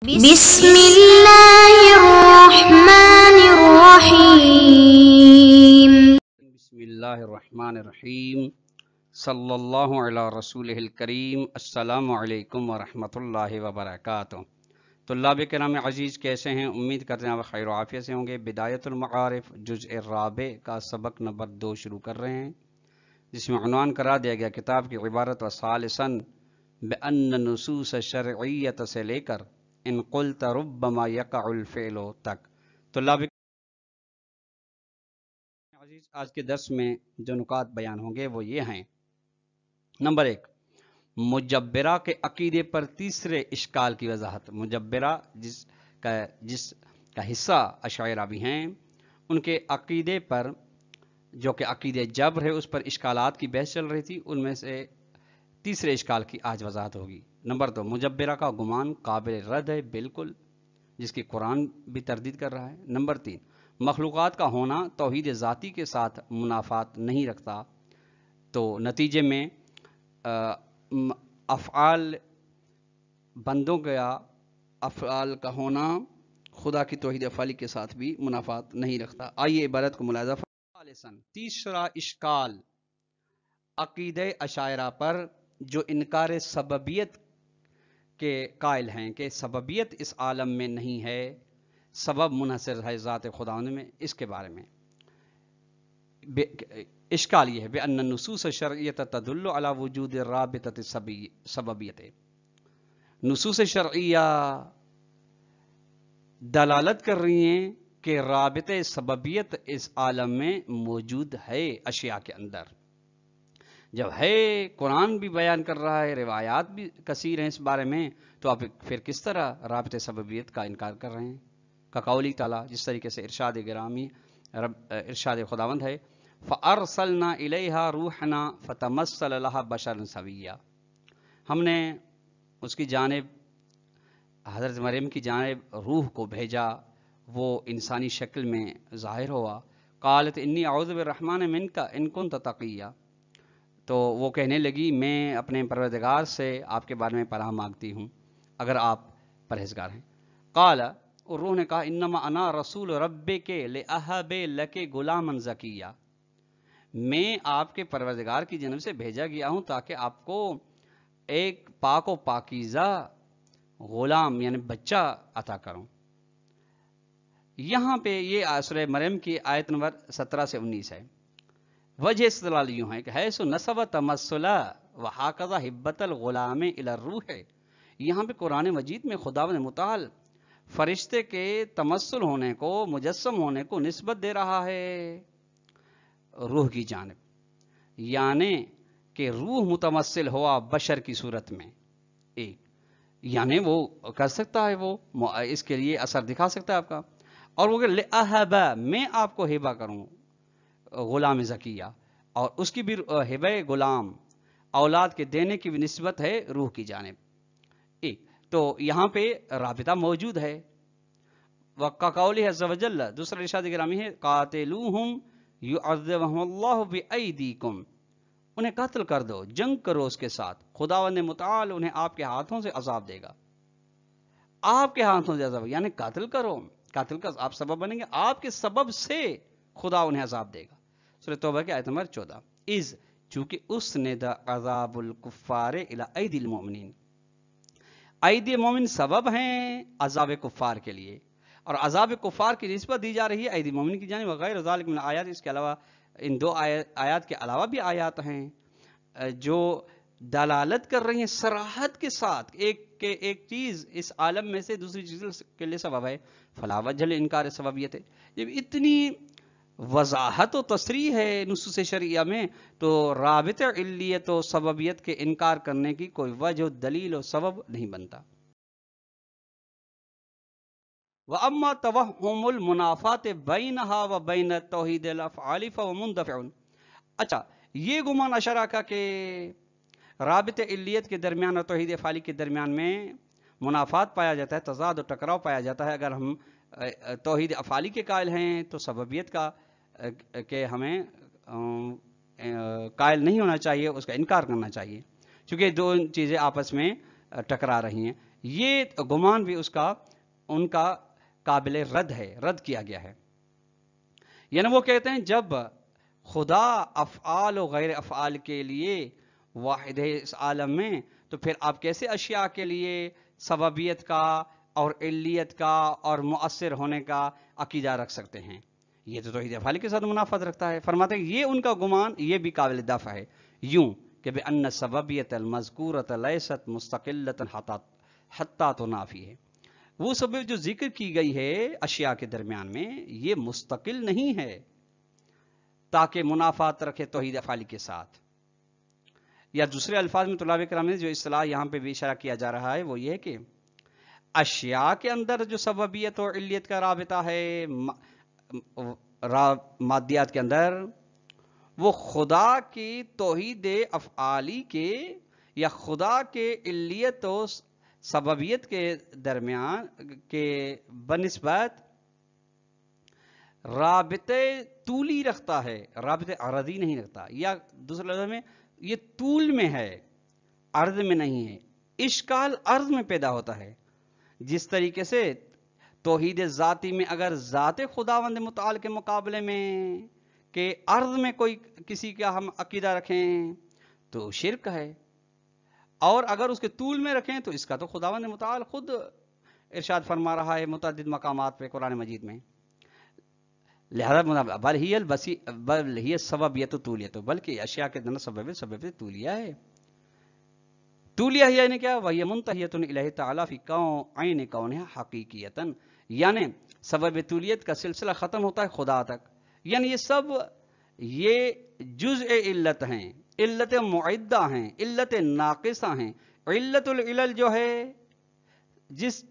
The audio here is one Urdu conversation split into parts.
بسم اللہ الرحمن الرحیم بسم اللہ الرحمن الرحیم صلی اللہ علی رسولہ الکریم السلام علیکم ورحمۃ اللہ وبرکاتہ۔ طلاب کرام عزیز کیسے ہیں؟ امید کرتے ہیں آپ خیر و عافیت سے ہوں گے۔ بدایت المعارف جزء الرابع کا سبق نمبر 2 شروع کر رہے ہیں، جس میں عنوان قرار دیا گیا کتاب کی عبارت و ثالثاً بأن نصوص شرعیت سے لے کر ان قلت ربما یقع الفعل تک۔ طلاب عزیز آج کے درس میں جو نکات بیان ہوں گے وہ یہ ہیں۔ نمبر 1، مجبرہ کے عقیدے پر تیسرے اشکال کی وضاحت۔ مجبرہ جس کا حصہ اشاعرہ بھی ہیں، ان کے عقیدے پر جو کہ عقیدے جبر ہے اس پر اشکالات کی بحث چل رہی تھی، ان میں سے تیسرے اشکال کی آج وضاحت ہوگی۔ نمبر 2، مجبرہ کا گمان قابل رد ہے بالکل، جس کی قرآن بھی تردید کر رہا ہے۔ نمبر 3، مخلوقات کا ہونا توحید ذاتی کے ساتھ منافات نہیں رکھتا، تو نتیجے میں افعال بندوں کا افعال کا ہونا خدا کی توحید افعالی کے ساتھ بھی منافات نہیں رکھتا۔ آئیے عبارت کو ملاحظہ فرمائیں۔ تیسرا اشکال عقیدہ اشاعرہ پر جو انکار سببیت کے قائل ہیں کہ سببیت اس عالم میں نہیں ہے، سبب منحصر ہے ذات خداوند میں، اس کے بارے میں اشکال یہ ہے بأن النصوص شرعیت تدل علی وجود رابطۃ سببیت۔ نصوص شرعیہ دلالت کر رہی ہیں کہ رابطہ سببیت اس عالم میں موجود ہے اشیاء کے اندر۔ جب ہے، قرآن بھی بیان کر رہا ہے، روایات بھی کثیر ہیں اس بارے میں، تو آپ پھر کس طرح رابطہ سببیت کا انکار کر رہے ہیں؟ قولی تعالیٰ، جس طریقے سے ارشاد گرامی ارشاد خداوند ہے فَأَرْسَلْنَا إِلَيْهَا رُوحَنَا فَتَمَثَّلَ لَهَا بَشَرًا سَوِيًّا۔ ہم نے اس کی جانب حضرت مریم کی جانب روح کو بھیجا، وہ انسانی شکل میں ظاہر ہوا۔ قالت انی اعوذ بالرحمن منک ان کنت تقیا، تو وہ کہنے لگی میں اپنے پروردگار سے آپ کے بارے میں پناہ مانگتی ہوں اگر آپ پرہیزگار ہیں۔ قال، اور روح نے کہا انما انا رسول ربک لأہب لک غلاما زکیا، میں آپ کے پروردگار کی جانب سے بھیجا گیا ہوں تاکہ آپ کو ایک پاک و پاکیزہ غلام یعنی بچہ عطا کروں۔ یہاں پہ یہ سورہ مریم کی آیت نمبر 17 سے 19 ہے۔ وجہ استدلال یوں ہے کہ حیث نسب تمثلا وہکذا ہبت الغلام الی الروح، یہاں پہ قرآن مجید میں خداوند متعال فرشتے کے تمثل ہونے کو، مجسم ہونے کو نسبت دے رہا ہے روح کی جانب، یعنی کہ روح متمثل ہوا بشر کی صورت میں، ایک یعنی وہ کر سکتا ہے، وہ اس کے لیے اثر دکھا سکتا ہے آپ کا، اور وہ کہ لأہب، میں آپ کو ہبہ کروں غلام زکیہ، اور اس کی بھی ہبہ غلام اولاد کے دینے کی بھی نسبت ہے روح کی جانب، ایک تو یہاں پہ رابطہ موجود ہے۔ وقولہ عز وجل، دوسرا ارشاد گرامی ہے قاتلوہم یعذبہم اللہ بایدیکم، انہیں قتل کر دو، جنگ کرو اس کے ساتھ، خداوند متعال انہیں آپ کے ہاتھوں سے عذاب دے گا، آپ کے ہاتھوں سے عذاب، یعنی قتل کرو، قتل کا آپ سبب بنیں گے، آپ کے سبب سے خدا انہیں عذاب دے گا۔ سورہ توبہ کی آیت نمبر 14۔ از، چونکہ اس نے دا عذاب الکفار الی ایدی المؤمنین، ایدی مومن سبب ہیں عذاب کفار کے لیے، اور عذاب کفار کی نسبت دی جا رہی ہے ایدی مومن کی جانب، وغیر ذالک من آیات، اس کے علاوہ ان دو آیات کے علاوہ بھی آیات ہیں جو دلالت کر رہی ہیں صراحت کے ساتھ ایک چیز اس عالم میں سے دوسری چیز کے لیے سبب ہے، فلا وجہ انکار سببیت ہے۔ جب اتنی وضاحت و تصریح ہے نصوص شرعیہ میں، تو رابطہ علیت و سببیت کے انکار کرنے کی کوئی وجہ دلیل و سبب نہیں بنتا۔ وَأَمَّا تَوَہُّمُ الْمُنَافَاةِ بَيْنَهَا وَبَيْنَ التَّوْحِيدِ الْأَفْعَالِ فَهُوَ مُنْدَفِعٌ۔ اچھا، یہ گمان اشارہ کا کہ رابطہ علیت کے درمیان اور توحید افعالی کے درمیان میں منافات پایا جاتا ہے، تضاد و ٹکراؤ پایا جاتا ہے، اگر ہم توحید افعالی کے قائل ہیں تو سببیت کا کہ ہمیں قائل نہیں ہونا چاہیے، اس کا انکار کرنا چاہیے، چونکہ دو چیزیں آپس میں ٹکرا رہی ہیں۔ یہ گمان بھی ان کا قابل رد ہے، رد کیا گیا ہے. یعنی وہ کہتے ہیں جب خدا افعال و غیر افعال کے لیے واحد ہے اس عالم میں، تو پھر آپ کیسے اشیاء کے لیے سببیت کا اور علیت کا اور مؤثر ہونے کا عقیدہ رکھ سکتے ہیں؟ یہ تو توحید افعال کے ساتھ منافات رکھتا ہے. فرماتے ہیں یہ ان کا گمان یہ بھی قابل دفع ہے، یوں کہ بأن سببیت المذکورۃ لیست مستقلۃ حتی تنافی ہے. وہ سبب جو ذکر کی گئی ہے اشیاء کے درمیان میں، یہ مستقل نہیں ہے تاکہ منافات رکھے توحید افعالی کے ساتھ. یا دوسرے الفاظ میں طلاب کرام نے جو اصطلاح یہاں پہ بھی اشارہ کیا جا رہا ہے وہ یہ ہے کہ اشیاء کے اندر جو سببیت اور علیت کا رابطہ ہے مادیات کے اندر، وہ خدا کی توحید افعالی کے یا خدا کے علیت و سببیت کے درمیان کے بنسبت رابطے طولی رکھتا ہے، رابطے عرضی نہیں رکھتا. یا دوسرے لفظ میں یہ طول میں ہے، عرض میں نہیں ہے. اشکال عرض میں پیدا ہوتا ہے. جس طریقے سے توحید ذاتی میں اگر ذات خداوند متعال کے مقابلے میں کہ عرض میں کوئی کسی کا ہم عقیدہ رکھیں تو شرک ہے، اور اگر اس کے طول میں رکھیں تو اس کا تو خداوند متعال خود ارشاد فرما رہا ہے متعدد مقامات پہ قرآن مجید میں. لہذا بل ہی سببیت و طولیت، بلکہ اشیاء کے اندر سبب طولیہ ہے. طولیہ یعنی کیا؟ وہی منتہیۃ الیہ تعالی فی عین کونہا حقیقیۃً، یعنی سبب طولیت کا سلسلہ ختم ہوتا ہے خدا تک. یعنی یہ سب یہ جزء علت ہیں، علت معدہ ہیں، علت ناقصہ ہیں. علت العلل جو ہے جس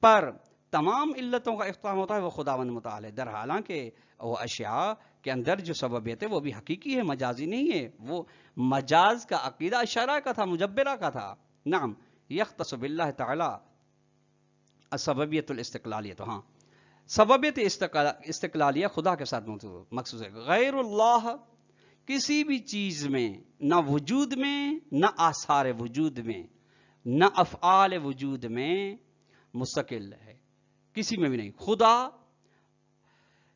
پر تمام علتوں کا اختتام ہوتا ہے وہ خداوند متعال ہے. در حالانکہ وہ اشیاء کے اندر جو سببیت ہے وہ بھی حقیقی ہے، مجازی نہیں ہے. وہ مجاز کا عقیدہ اشارہ کا تھا، مجبرہ کا تھا. نعم یختص باللہ تعالی السببیت الاستقلالیہ. تو ہاں سببیت استقلالیہ خدا کے ساتھ مخصوص ہے. غیر اللہ کسی بھی چیز میں، نہ وجود میں، نہ آثار وجود میں، نہ افعال وجود میں مستقل ہے، کسی میں بھی نہیں. خدا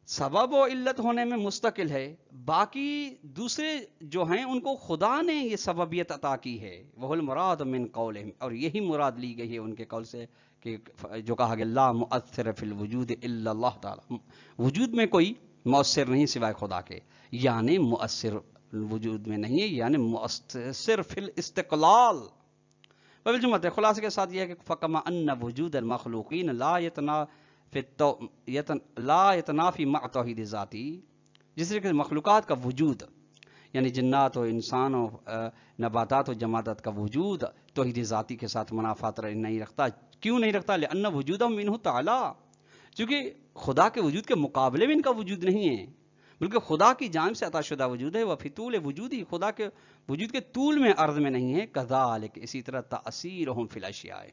سبب و علت ہونے میں مستقل ہے، باقی دوسرے جو ہیں ان کو خدا نے یہ سببیت عطا کی ہے. وہ المراد من قولہم، اور یہی مراد لی گئی ہے ان کے قول سے کہ جو کہا گیا لا مؤثر فی الوجود الا اللہ تعالی، وجود میں کوئی مؤثر نہیں سوائے خدا کے. یعنی مؤثر وجود میں نہیں ہے، یعنی مؤثر فی الاستقلال. بالجملہ خلاصے کے ساتھ یہ ہے کہ فکما ان وجود المخلوقین لا یتنافی مع توحید ذاتی، جس طرح کہ مخلوقات کا وجود یعنی جنات و انسان و نباتات و جمادات کا وجود توحید ذاتی کے ساتھ منافات نہیں رکھتا. کیوں نہیں رکھتا؟ لأن وجودہم منہ تعالی، چونکہ خدا کے وجود کے مقابلے میں ان کا وجود نہیں ہے، بلکہ خدا کی جانب سے عطا شدہ وجود ہے. وفی طول وجودی، خدا کے وجود کے طول میں، عرض میں نہیں ہے. کذالک، اسی طرح تأثیرہم فی الاشیاء،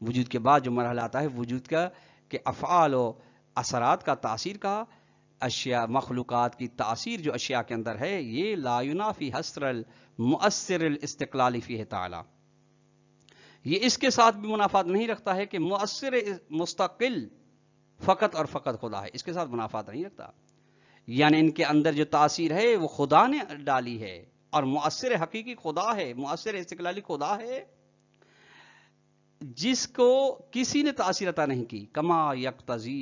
وجود کے بعد جو مرحلہ آتا ہے وجود کا کہ افعال و اثرات کا، تاثیر کا، اشیاء مخلوقات کی تاثیر جو اشیاء کے اندر ہے، یہ لا ینافی حصر المؤثر الاستقلالی فیہ تعالی، یہ اس کے ساتھ بھی منافات نہیں رکھتا ہے کہ مؤثر مستقل فقط اور فقط خدا ہے، اس کے ساتھ منافات نہیں رکھتا. یعنی ان کے اندر جو تاثیر ہے وہ خدا نے ڈالی ہے، اور مؤثر حقیقی خدا ہے، مؤثر استقلالی خدا ہے جس کو کسی نے تاثیر عطا نہیں کی. کما یقتضی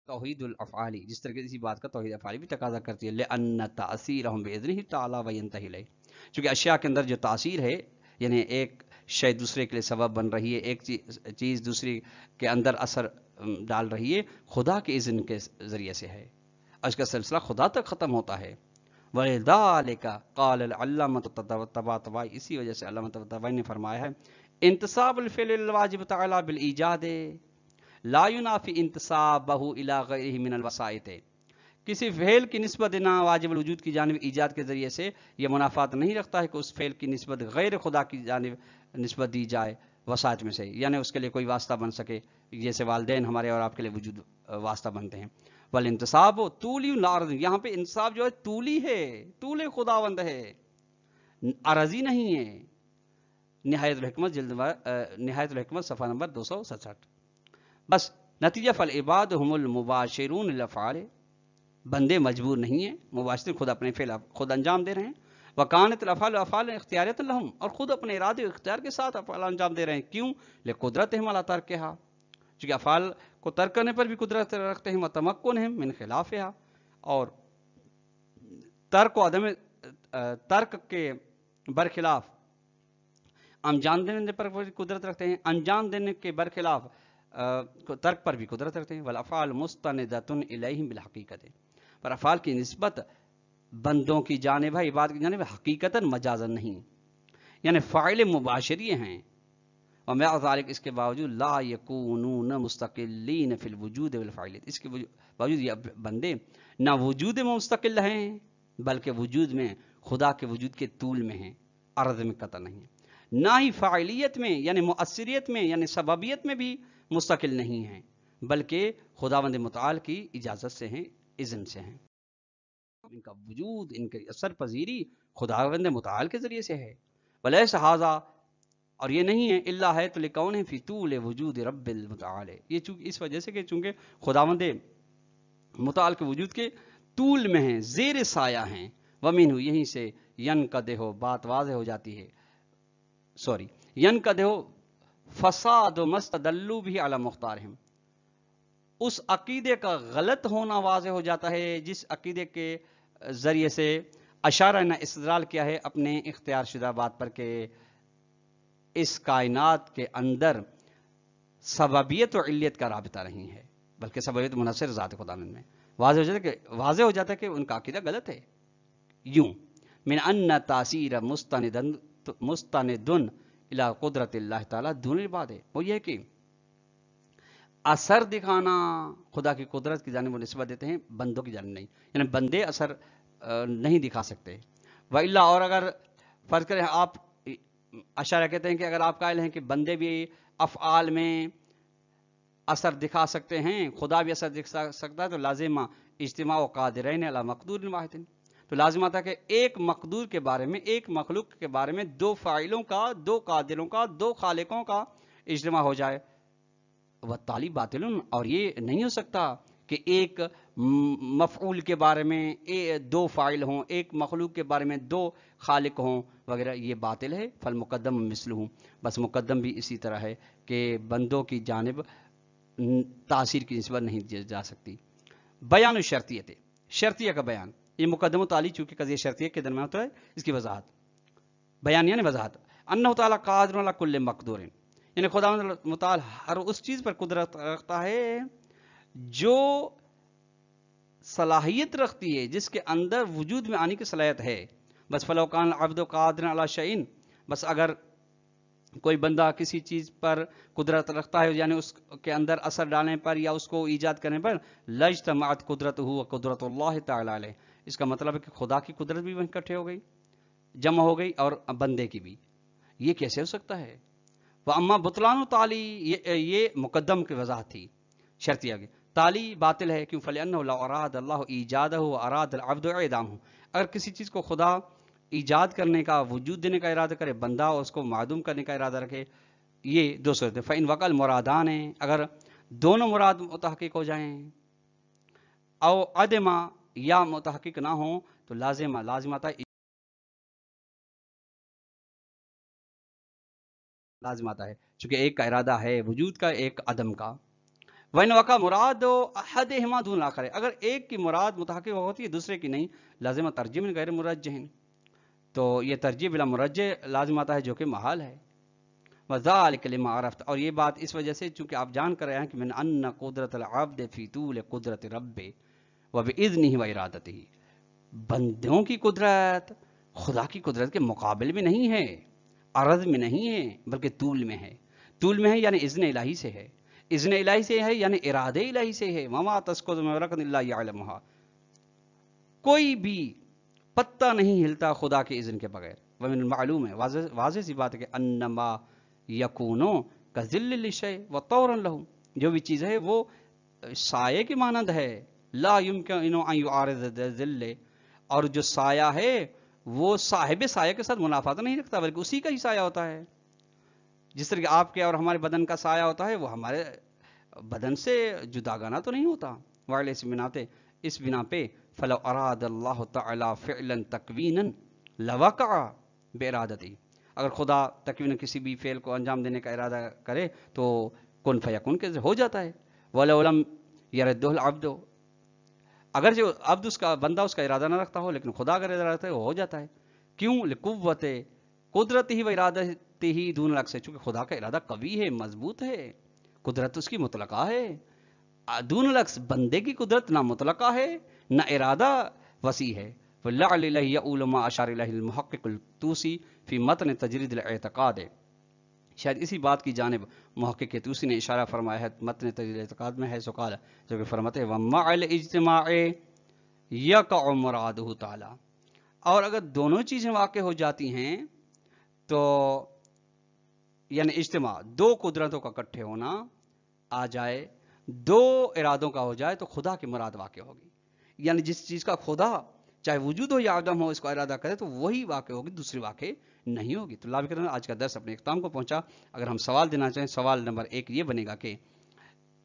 توحید الافعالی، جس طرح کی اسی بات کا توحید افعالی بھی تقاضا کرتی ہے. لأن تأثیرہم بإذنہ تعالی وینتہی الیہ، چونکہ اشیاء کے اندر جو تاثیر ہے، یعنی ایک شے دوسرے کے لیے سبب بن رہی ہے، ایک چیز دوسری کے اندر اثر ڈال رہی ہے، خدا کے اذن کے ذریعے سے ہے، اور اس کا سلسلہ خدا تک ختم ہوتا ہے. وَلِذَالِكَ قَالَ الْعَلَّامَةُ الطَّبَاطبائی، اسی وجہ سے علامہ طباطبائی نے فرمایا ہے انتصاب الفعل الواجب تعالی بالایجاد لا ینافی انتصابہ الی غیرہ من الوسائط، کسی فعل کی نسبت دینا واجب الوجود کی جانب ایجاد کے ذریعے سے یہ منافات نہیں رکھتا ہے کہ اس فعل کی نسبت غیر خدا کی جانب نسبت دی جائے وسائط میں سے، یعنی اس کے لیے کوئی واسطہ بن سکے، جیسے والدین ہمارے اور آپ کے لیے وجود واسطہ بنتے ہیں. والانتصاب طولی العرض، یہاں پہ انتصاب جو ہے طولی ہے، طول خداوند ہے، عرضی نہیں ہے. نہایت الحکمت نہایت الحکمت صفحہ نمبر 267. بس نتیجہ فالعباد هم المباشرون للافعال، بندے مجبور نہیں ہیں، مباشر خود اپنے فعل خود انجام دے رہے ہیں. وکانت الافعال افعال اختیاریت لهم، اور خود اپنے ارادے و اختیار کے ساتھ افعال انجام دے رہے ہیں. کیوں؟ لقدرتهم علی ترکها، چونکہ افعال کو ترک کرنے پر بھی قدرت رکھتے ہیں. وتمکنهم من خلافها، اور ترک و عدم ترک کے برخلاف انجام دینے پر قدرت رکھتے ہیں، انجام دینے کے برخلاف ترک پر بھی قدرت رکھتے ہیں. والافعال مستندۃ الیہم بالحقیقت، پر افعال کی نسبت بندوں کی جانب ہے، عباد کی جانب حقیقتاً مجازاً نہیں، یعنی فاعل مباشری ہیں. ومع ذلك، اس کے باوجود لا یکونون مستقلین فی الوجود والفاعلیت، اس کے باوجود یہ بندے نہ وجود میں مستقل ہیں بلکہ وجود میں خدا کے وجود کے طول میں ہیں، عرض میں قطع نہیں ہے. نہ ہی فاعلیت میں یعنی مؤثریت میں یعنی سببیت میں بھی مستقل نہیں ہیں، بلکہ خداوند متعال کی اجازت سے ہیں، اذن سے ہیں. ان کا وجود، ان کی اثر پذیری خداوند متعال کے ذریعے سے ہے. ولیس ھذا، اور یہ نہیں ہے الا ہے تو لکون فی طول وجود رب المتعال، یہ چونکہ اس وجہ سے کہ چونکہ خداوند متعال کے وجود کے طول میں ہیں، زیر سایہ ہیں. ومنہ، یہیں سے ینقدح، بات واضح ہو جاتی ہے، ینقدح فساد مستدلوا بھی علی مختارہم، اس عقیدے کا غلط ہونا واضح ہو جاتا ہے جس عقیدے کے ذریعے سے اشارہ نے استدلال کیا ہے اپنے اختیار شدہ بات پر کہ اس کائنات کے اندر سببیت و علیت کا رابطہ نہیں ہے بلکہ سببیت منحصر ذات خداوند میں. واضح ہو جاتا ہے کہ ان کا عقیدہ غلط ہے. یوں من ان تاثیر مستند الی قدرت اللہ تعالی دون العباد، وہ یہ کہ اثر دکھانا خدا کی قدرت کی جانب نسبت دیتے ہیں، بندوں کی جانب نہیں، یعنی بندے اثر نہیں دکھا سکتے. وَإِلَّا، اور اگر فرض کریں آپ اشارہ کہتے ہیں کہ اگر آپ قائل ہیں کہ بندے بھی افعال میں اثر دکھا سکتے ہیں، خدا بھی اثر دکھا سکتا ہے، تو لازمہ اجتماع قادرین علی مقدور واحد، تو لازم آتا ہے کہ ایک مقدور کے بارے میں، ایک مخلوق کے بارے میں دو فاعلوں کا، دو قادروں کا، دو خالقوں کا اجتماع ہو جائے. وَالتَّالِی باطل، اور یہ نہیں ہو سکتا کہ ایک مفعول کے بارے میں دو فاعل ہوں، ایک مخلوق کے بارے میں دو خالق ہوں وغیرہ، یہ باطل ہے. فالمقدم مثلہ، بس مقدم بھی اسی طرح ہے کہ بندوں کی جانب تاثیر کی نسبت نہیں جا سکتی. بیان الشرطیت، شرطیہ کا بیان، یہ مقدم و تالی چونکہ قضیہ شرطیہ کے درمیان ہوتا ہے، اس کی وضاحت. بیان یعنی وضاحت. انہ تعالی قادر علی کل مقدور، یعنی خدا متعال ہر اس چیز پر قدرت رکھتا ہے جو صلاحیت رکھتی ہے، جس کے اندر وجود میں آنے کی صلاحیت ہے. بس فلو کان العبد قادر علی شیء، بس اگر کوئی بندہ کسی چیز پر قدرت رکھتا ہے یعنی اس کے اندر اثر ڈالنے پر یا اس کو ایجاد کرنے پر، لاجتمعت قدرتہ و قدرت اللہ تعالی علیہ، اس کا مطلب ہے کہ خدا کی قدرت بھی وہیں اکٹھے ہو گئی، جمع ہو گئی، اور بندے کی بھی. یہ کیسے ہو سکتا ہے؟ وَأَمَّا بُطْلَانُ تَعْلِی، یہ مقدم کی وضاحت تھی. شرطیہ کی تالی باطل ہے، کیوں؟ فَلِأَنَّهُ لَوْ أَرَادَ اللَّهُ إِيجَادَهُ وَأَرَادَ الْعَبْدُ إِعْدَامَهُ، اگر کسی چیز کو خدا ایجاد کرنے کا، وجود دینے کا ارادہ کرے، بندہ اس کو معدوم کرنے کا ارادہ رکھے، یہ دو صورتیں. فَإِنْ وَقَعَ الْمُرَادَانِ، اگر دونوں مراد متحقق ہو جائیں، او عدم، یا متحقق نہ ہوں، تو لازم آتا ہے چونکہ ایک کا ارادہ ہے وجود کا، ایک عدم کا. وَإِنْ وَقَعَ مُرَادُ أَحَدِهِمَا دُونَ الْآخَرِ، اگر ایک کی مراد متحقق ہوتی ہے دوسرے کی نہیں، لازم ترجیح من غیر مرجح، تو یہ ترجیح بلا مرجح لازم آتا ہے جو کہ محال ہے. وَذَلِكَ لِمَا عَرَفْتَ، اور یہ بات اس وجہ سے چونکہ آپ جان کر رہے ہیں کہ من ان قدرت العبد فی طول قدرت رب وبإذنہ وارادتہ، بندوں کی قدرت خدا کی قدرت کے مقابل میں نہیں ہے، عرض میں نہیں ہے، بلکہ طول میں ہے. طول میں ہے یعنی اذن الہی سے ہے، اذن الہی سے ہے یعنی ارادے الہی سے ہے. وما تسقط من ورقۃ الا یعلمها، کوئی بھی پتا نہیں ہلتا خدا کے اذن کے بغیر. ومن المعلوم ہے، واضح سی بات ہے کہ انما یکون کذل للشیء وطورا له، جو بھی چیز ہے وہ سایہ کی مانند ہے، لا یمکن ان یعارض ذل، اور جو سایہ ہے وہ صاحب سایہ کے ساتھ منافات نہیں رکھتا بلکہ اسی کا ہی سایہ ہوتا ہے. جس طرح کہ آپ کے اور ہمارے بدن کا سایہ ہوتا ہے وہ ہمارے بدن سے جداگانہ تو نہیں ہوتا. وعلیہ اس بنا پہ فلو اراد اللہ تعالی فعلا تکوینا لوقع بارادتی، اگر خدا تکوین کسی بھی فعل کو انجام دینے کا ارادہ کرے تو کن فیکون کے ہو جاتا ہے. ولو لم یرد العبد، اگر جو عبد اس کا بندہ اس کا ارادہ نہ رکھتا ہو لیکن خدا اگر ارادہ رکھتا ہے وہ ہو جاتا ہے. کیوں؟ لقوت قدرت ہی و ارادت ہی دون الگ سے، چونکہ خدا کا ارادہ قوی ہے، مضبوط ہے، قدرت اس کی مطلقہ ہے. دون الگ بندے کی قدرت نہ مطلقہ ہے نہ ارادہ وسیع ہے. وَلَعْلِ لَهِ يَعُولُ مَا أَشَارَ إِلَيْهِ الْمُحَقِّقُ الطوسی فی متن تجرید الاعتقاد، شاید اسی بات کی جانب محقق طوسی نے اشارہ فرمایا ہے متن تجرید الاعتقاد میں ہے. سو قال، جو کہ فرماتے ہیں وَمَعَ الْاجْتِمَاعِ يَقَعُ مُرَادُهُ تعالی، اور اگر دونوں چیزیں واقع ہو جاتی ہیں تو یعنی اجتماع، دو قدرتوں کا اکٹھے ہونا آ جائے، دو ارادوں کا ہو جائے تو خدا کی مراد واقع ہوگی. یعنی جس چیز کا خدا چاہے وجود ہو یا عدم ہو اس کو ارادہ کرے تو وہی واقع ہوگی، دوسری واقع نہیں ہوگی. تو اللہ کرنا آج کا درس اپنے اختتام کو پہنچا. اگر ہم سوال دینا چاہیں، سوال نمبر 1 یہ بنے گا کہ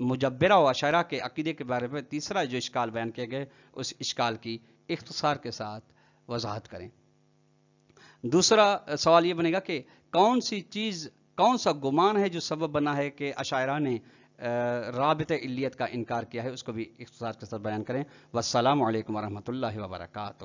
مجبرہ و اشاعرہ کے عقیدے کے بارے میں تیسرا جو اشکال بیان کیے گئے اس اشکال کی اختصار کے ساتھ وضاحت کریں. دوسرا سوال یہ بنے گا کہ کون سی چیز، کون سا گمان ہے جو سبب بنا ہے کہ اشاعرہ نے رابط علیت کا انکار کیا ہے، اس کو بھی اختصار کے ساتھ بیان کریں. والسلام علیکم ورحمۃ اللہ وبرکاتہ.